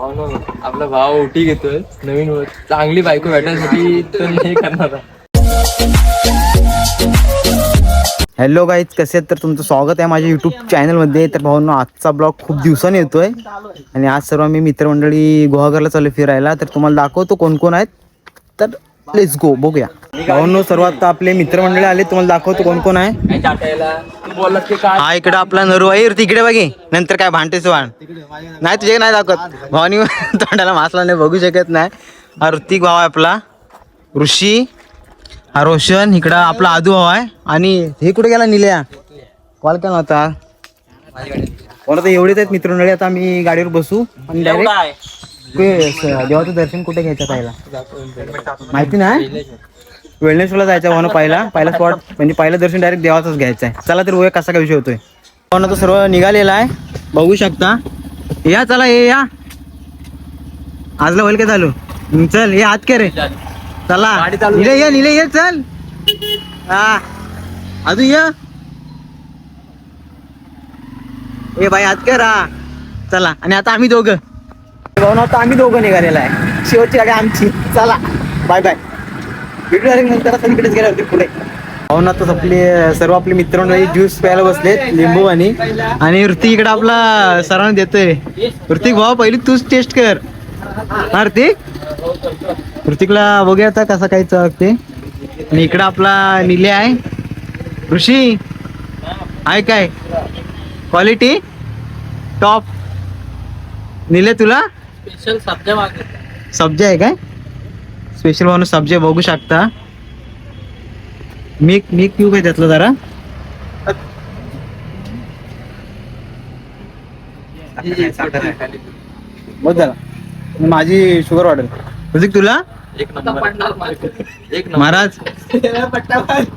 आपला भाव ओटी घेतोय नवीन चांगली बायको भेटण्यासाठी तर नाही करणार. हॅलो गाईज, कसे आहेत? तर तुमचं स्वागत आहे माझ्या यूट्यूब चॅनलमध्ये. तर भावांनो, आजचा ब्लॉग खूप दिवसांनी येतोय आणि आज सर्व मी मित्रमंडळी गुहागरला चालू फिरायला. तर तुम्हाला दाखवतो कोण कोण आहेत. तर लेट्स गो, बघूया. भावांनो, सर्वात आपले मित्रमंडळी आले, तुम्हाला दाखवतो कोण कोण आहे. हा इकडं आपला नरू आहे. तिकडे बघे, नंतर काय भांडतेच वाण नाही तुझे नाही दाखवत. भावानी तोंडाला मासला नाही, बघू शकत नाही. हा ऋतिक भाव आहे आपला, ऋषी, हा रोशन, इकडं आपला आदू भाव आहे. आणि हे कुठे गेला निल्या, कॉल केला होता. आता एवढेच आहेत मित्रमंडळी. आता आम्ही गाडीवर बसू आणि डायरेक्ट देवाचं दर्शन कुठे घ्यायचं पाहिला माहिती नाही. वेळनेश्वरला जायचं भावना. पहिला स्पॉट म्हणजे पहिलं दर्शन डायरेक्ट देवाचंच घ्यायचं आहे. चला तर बघूया कसा काय विषय होतोय. भावना तो सर्व निघालेला आहे, बघू शकता. या चला, या आजला होईल काय चालू. चल ये हात के रे, चला निले ये चल. हा अजून ये बाई हात कर. हा चला. आणि आता आम्ही दोघं निघालेला आहे. शेवटची गाडी आमची. चला बाय बाय, भेटू नंतर. आता तिकडेच गेल्या होते पुढे. भावना तर सर्व आपले मित्रांना ज्यूस प्यायला बसले, लिंबू आणि ऋतिक इकडे आपला सरांना देतोय. ऋतिक भाऊ पहिली तूच टेस्ट कर. हा ऋतिकला बघूया आता कसा काय चळते. आणि इकडं आपला निले आहे. ऋषी आहे काय क्वालिटी टॉप. निले तुला स्पेशल सब्जा आहे काय स्पेशल म्हणून सब्जा बघू शकता. मी पिऊ काय त्यातलं जरा. बघ जरा, माझी शुगर वाढेल. ऋतिक तुला महाराज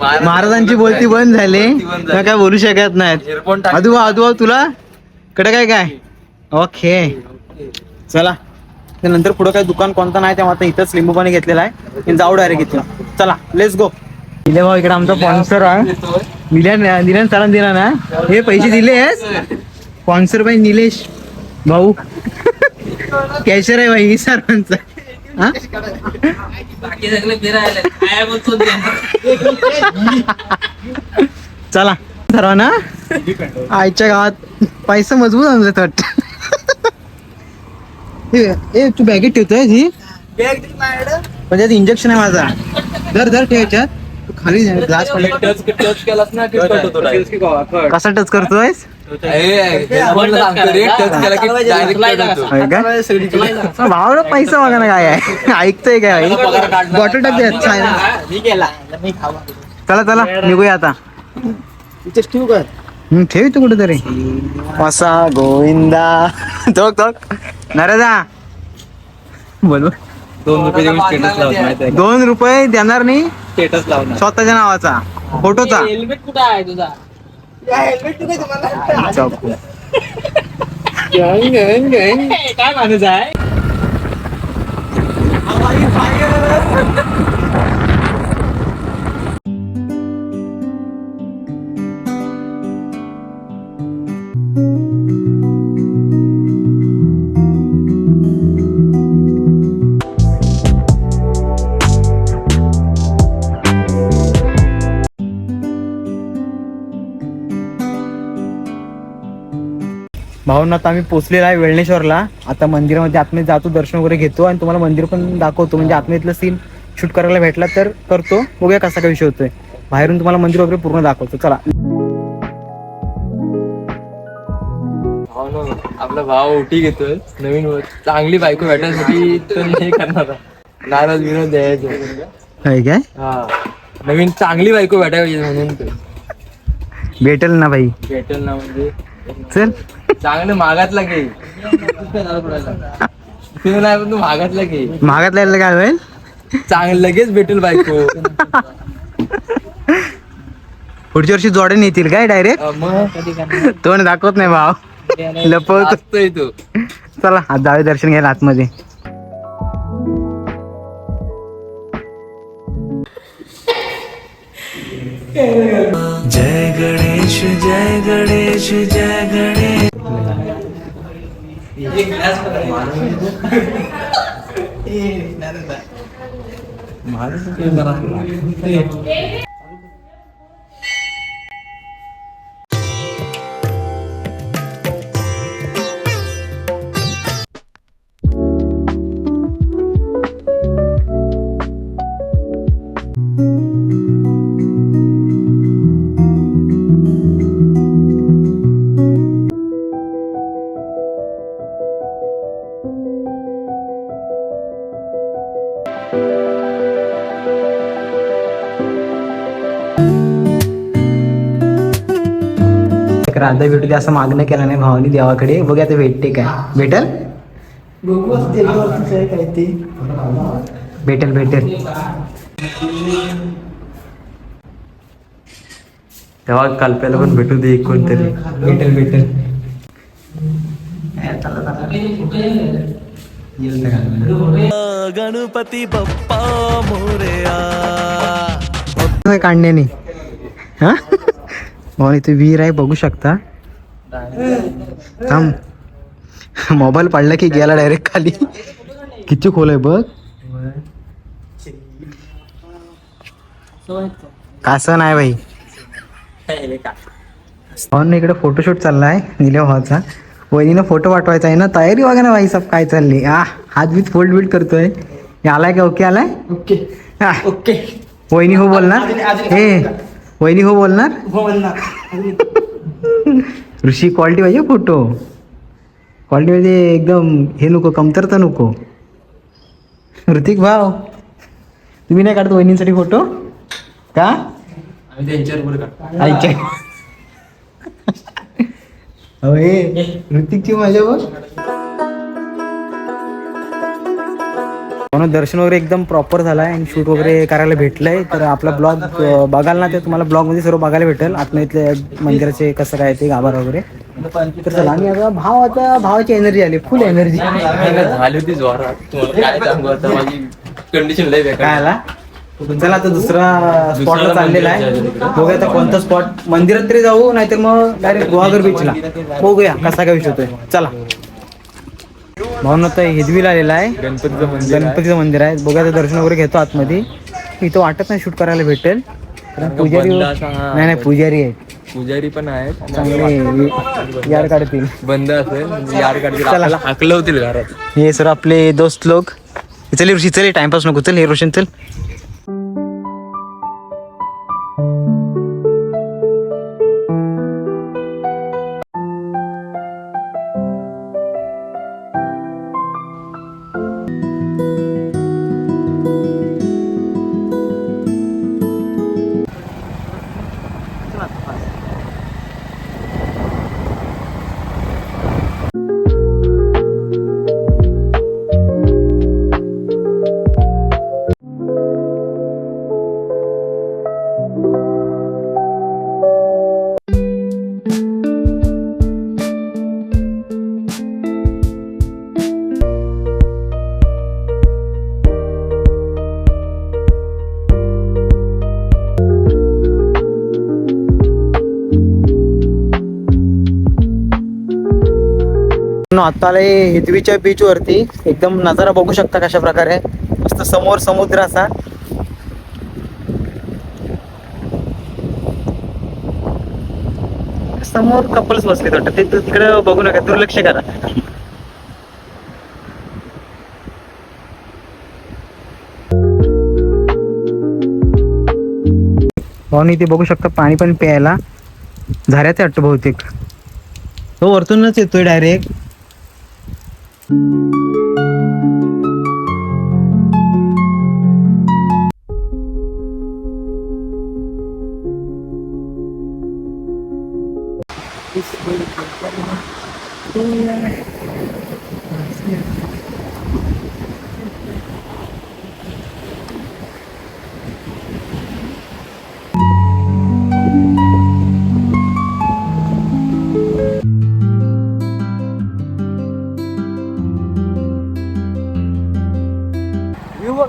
महाराजांची बोलती बंद झाली, काय बोलू शकत नाहीत. अदू तुला कडे काय ओके. चला नंतर पुढे काय दुकान कोणतं नाही, तेव्हा आता इथंच लिंबू पाणी घेतलेलं आहे. जाऊ डायरेक्ट इथं. चला लेट्स गो. दिले भाऊ इकडे आमचा स्पॉन्सर आहे. दिल्यान सरांना दिला ना, हे पैसे दिले स्पॉन्सर बाई निलेश भाऊ. कॅशर आहे भाई सरांचा. चला सर्वांना आईच्या गावात पैसा मजबूत आणून वाटत. तू बॅगेत ठेवतोय ही म्हणजे इंजेक्शन आहे माझा. धर ठेवायच्यात खाली ग्लास टच केलास ना कसा टच करतोय. भावाला पैसा बघा ना काय आहे. ऐकतोय काय बॉटल टाक. चला निघूया आता. ठेवू का ठेव तू कुठेतरी. असा गोविंदा तो नरेदा बोल. 2 रुपये देऊन स्टेटस लावत. 2 रुपये देणार नाही स्टेटस लावणार स्वतःच्या नावाचा फोटोचा. हेल्मेट कुठं आहे तुझा. काय माणूस आहे. भावना आता आम्ही पोहोचलेला आहे वेळनेश्वरला. आता मंदिरामध्ये आतमध्ये जातो, दर्शन वगैरे घेतो आणि तुम्हाला मंदिर पण दाखवतो. म्हणजे आतमधलं सीन शूट करायला भेटला तर करतो. बघूया कसा काय विषय होतोय. बाहेरून तुम्हाला मंदिर वगैरे पूर्ण दाखवतो. चला. आपला भाव ओटी घेतोय नवीन चांगली बायको भेटण्यासाठी तर नाही करणार. नाराज विनोद द्यायचं काय. हा नवीन चांगली बायको भेटायची म्हणून भेटेल ना भाई. भेटेल ना म्हणजे चल चांगलं महागातला घे. नाही पण तू महागातला घे. महागातला काय होईल. चांगलं लगेच भेटेल बायको. पुढच्या वर्षी जोड्याने येतील काय डायरेक्ट. मग तोंड दाखवत नाही भाव, लपवतोय तू. चला आज जावे दर्शन घ्यायला आतमध्ये. जय गणेश जय गणेश जय गणेश. राधा भेटू दे असं मागणं केलं नाही भावानी देवाकडे. बघूया आता भेटते काय. भेटल भेटेल भेटेल तेव्हा कल्प्याला पण भेटू दे कोणतरी. भेटेल भेटेल. गणपती बाप्पा मोरया. काढण्याने हा भाऊ इथे विहीर आहे बघू शकता. थांब मोबाईल पडला की गेला डायरेक्ट खाली. किती खोल आहे बघ. कसं नाही भाई. भाऊन इकडे फोटोशूट चाललाय निल्या भावाचा. वहिनीनं फोटो पाठवायचा आहे ना. तयारी बघा ना भाई सब काय चालली. हात बीत फोल्ड बिल्ड करतोय. आलाय का ओके आलाय ओके ओके. वहिनी हो बोलणार. हे वहिनी हो बोलणार. ऋषी क्वालिटी पाहिजे फोटो. क्वालिटी म्हणजे एकदम हे नको कमतरता नको. ऋतिक भाव तुम्ही नाही काढत वहिनींसाठी फोटो का. आईच्या ऋतिकची मजा बघ. दर्शन वगैरे एकदम प्रॉपर झालाय आणि शूट वगैरे करायला भेटलंय. तर आपला ब्लॉग बघाल ना ते तुम्हाला ब्लॉग मध्ये सर्व बघायला भेटेल. आतमध्ये इथले मंदिराचे कसं काय ते गाभार वगैरे. तर चला आणि आता भावाची एनर्जी आली फुल एनर्जी झाली होती जोरात. काय सांगू आता माझी कंडिशन लय बेकार. काय आला. चला आता दुसरा स्पॉटला चाललेला आहे. बघूया आता कोणता स्पॉट. मंदिरात तरी जाऊ नाहीतर मग डायरेक्ट गुहागर बीचला बघूया कसा काय विषय होतोय. चला भाऊन आता हिदवीला आलेला आहे. गणपतीचं मंदिर आहे. बघा आता दर्शन वगैरे घेतो आतमध्ये. इथं वाटत नाही शूट करायला भेटेल कारण पुजारी नाही पुजारी आहेत. पुजारी पण आहेत चांगले यार काढतील. बंद असेल यार काढतील. आपल्याला हाकलं होतील घरात. हे सर आपले दोस्त लोक. चल ऋषी चल टाइमपास नको. चल हे रोशन चल. आता आले हिदवीच्या बीच वरती. एकदम नजारा बघू शकता कशा प्रकारे. मस्त समोर समुद्र असा. समोर कपल्स बसले वाटतं. ते तिकडे बघू नका दुर्लक्ष करा. भाऊनी इथे बघू शकता पाणी पण प्यायला. झऱ्याचे वाटतं बहुतेक. तो वरतूनच येतोय डायरेक्ट.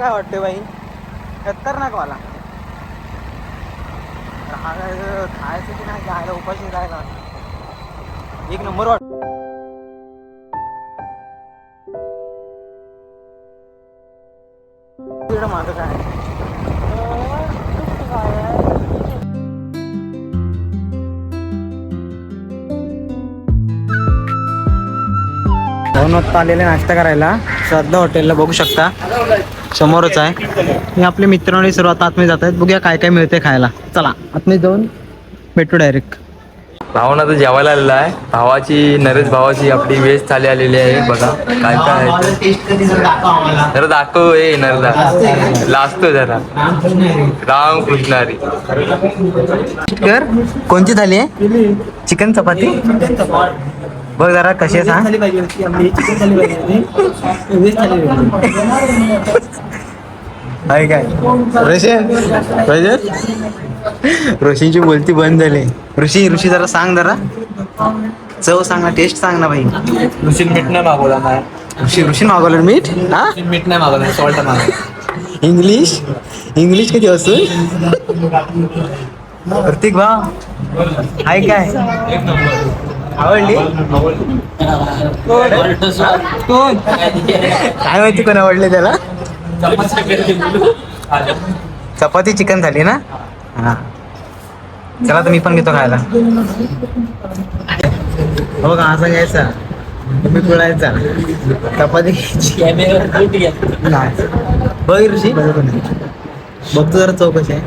काय वाटते बाई खतरनाक वाला. खायचं की नाही जायला उपाशी राहायला एक नंबर वाटत. इकडे माझं काय भवनात आलेले नाश्ता करायला श्रद्धा हॉटेलला बघू शकता समोरच आहे. हे आपले मित्रांनी सर्वात आतमध्ये जात आहेत. बघूया काय काय मिळते खायला. चला आतमध्ये जाऊन भेटू डायरेक्ट. भावना तर जेवायला आलेला आहे. भावाची नरेश भावाची आपली वेज थाली आलेली आहे. बघा काय काय आहे जरा दाखव. ए नरदा लाजतो जरा. राम कृष्णारी कर कोणती थाली आहे? चिकन चपाती बघ जरा कशी आहे सांग. आहे काय ऋषीची बोलती बंद झाली. ऋषी जरा सांग जरा चव सांग ना टेस्ट सांग ना भाई. ऋषी मीठ नाही मागवला नाही. ऋषी मागवलं मीठ. हा मीठ नाही मागवला सॉल्ट मागवला. इंग्लिश किती असून प्रत्येक भाव आहे काय आवडली कोण काय माहिती कोण आवडले त्याला. चपाती चिकन झाली ना. हा चला तर मी पण घेतो खायला. हो का असं घ्यायचा तुम्ही पिळायचा चपाती बघ ऋषी बघतो जरा चौकशी आहे.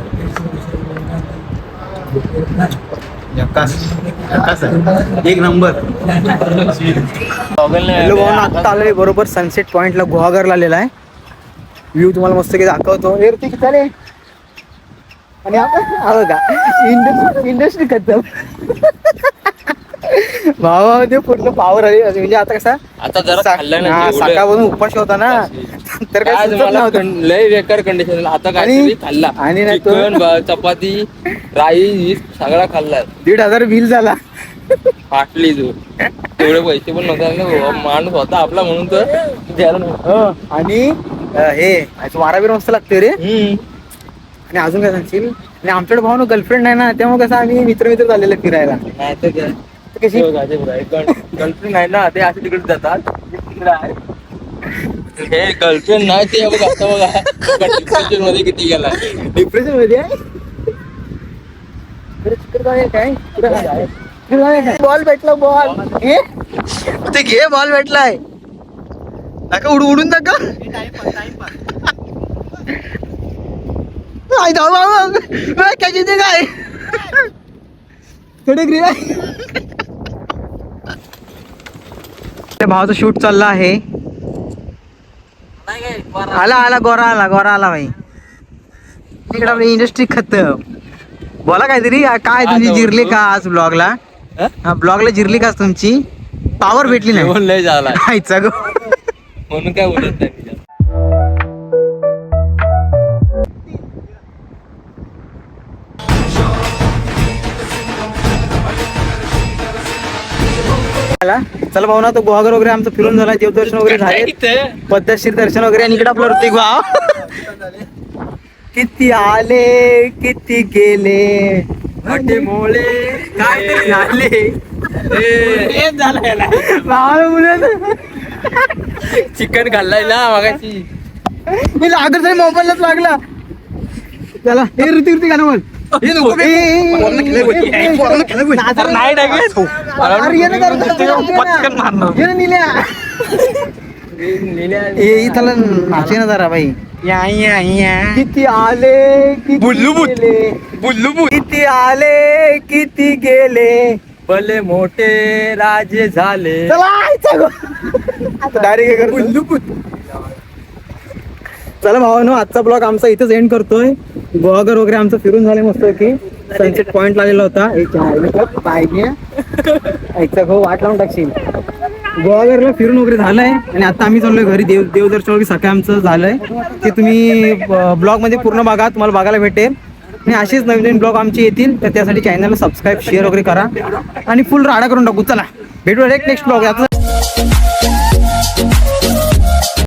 एक नंबर. आता आलेले बरोबर सनसेट पॉइंटला गुहागरला आलेला आहे. व्ह्यू तुम्हाला मस्त की दाखवतो. आणि आपण का इंडस्ट्री खतम भावा ते पूर्ण पावर आली. म्हणजे आता कसा आता जरा खाल्लं ना सकाळपासून उपाशी होता ना तर काय सुचत नव्हतं. लय बेकार कंडिशन. आता काय खाल्ला आणि नाही तो चिकन चपाती राईस सगळा खाल्ला. 1,500 बिल झाला. फाटली तू तेवढे पैसे पण नव्हता. माणूस होता आपला म्हणून तर द्यायला नव्हतं. आणि हे माराबीर मस्त लागते रे. आणि अजून काय सांगशील. आणि आमच्याकडे भाऊ ना गर्लफ्रेंड नाही ना त्यामुळे कसं आम्ही मित्र झालेलं फिरायला. नाही तर कशी गर्लफ्रेंड आहे ना ते असे तिकडे जातात. हे गर्लफ्रेंड नाही ते बघ आता बघा डिप्रेशन मध्ये किती गेला. डिप्रेशन मध्ये आहे. काय बॉल भेटला बॉल ते घे बॉल भेटलाय नका उडून टाका. काय थोडे ग्रीन भावाचा शूट चालला आहे. आला गोरा आला भाई. इकडे आपली इंडस्ट्री खतम. बोला काहीतरी काय तुमची जिरली का आज ब्लॉगला. ब्लॉगला जिरली का तुमची पावर भेटली नाही. लय झाला खायचा गो म्हणून काय बोलत नाही. चला भाऊ ना तो गुहागर वगैरे आमचं फिरून झाला. देवदर्शन वगैरे झाले पद्धतशीर दर्शन वगैरे. आणि इकडे आपलं ऋतिक भाव किती आले किती गेले मोठे मोळे काय झाले चिकन खाल्लाय ना मगाशी. मी लागत नाही मोबाईलच लागला. चला हे ऋतिक गाणं बोल. नाचे ना जरा भाई. किती आले किती आले किती गेले भले मोठे राजे झाले. डायरेक्ट चला भावानो आजचा ब्लॉग आमचा इथंच एंड करतोय. गुहागर वगैरे आमचं फिरून झालं मस्त की सनसेट पॉइंट लागलेला होता. वाट लावून टाकशील. गुहागरला फिरून वगैरे झालंय आणि आता आम्ही चाललोय घरी. देवदर्शन वगैरे सकाळी आमचं झालंय ते तुम्ही ब्लॉग मध्ये पूर्ण बघा तुम्हाला बघायला भेटेल. आणि असेच नवीन नवीन ब्लॉग आमचे येतील तर त्यासाठी चॅनलला सबस्क्राईब शेअर वगैरे करा आणि फुल राडा करून टाकू. चला भेटू नेक्स्ट ब्लॉग.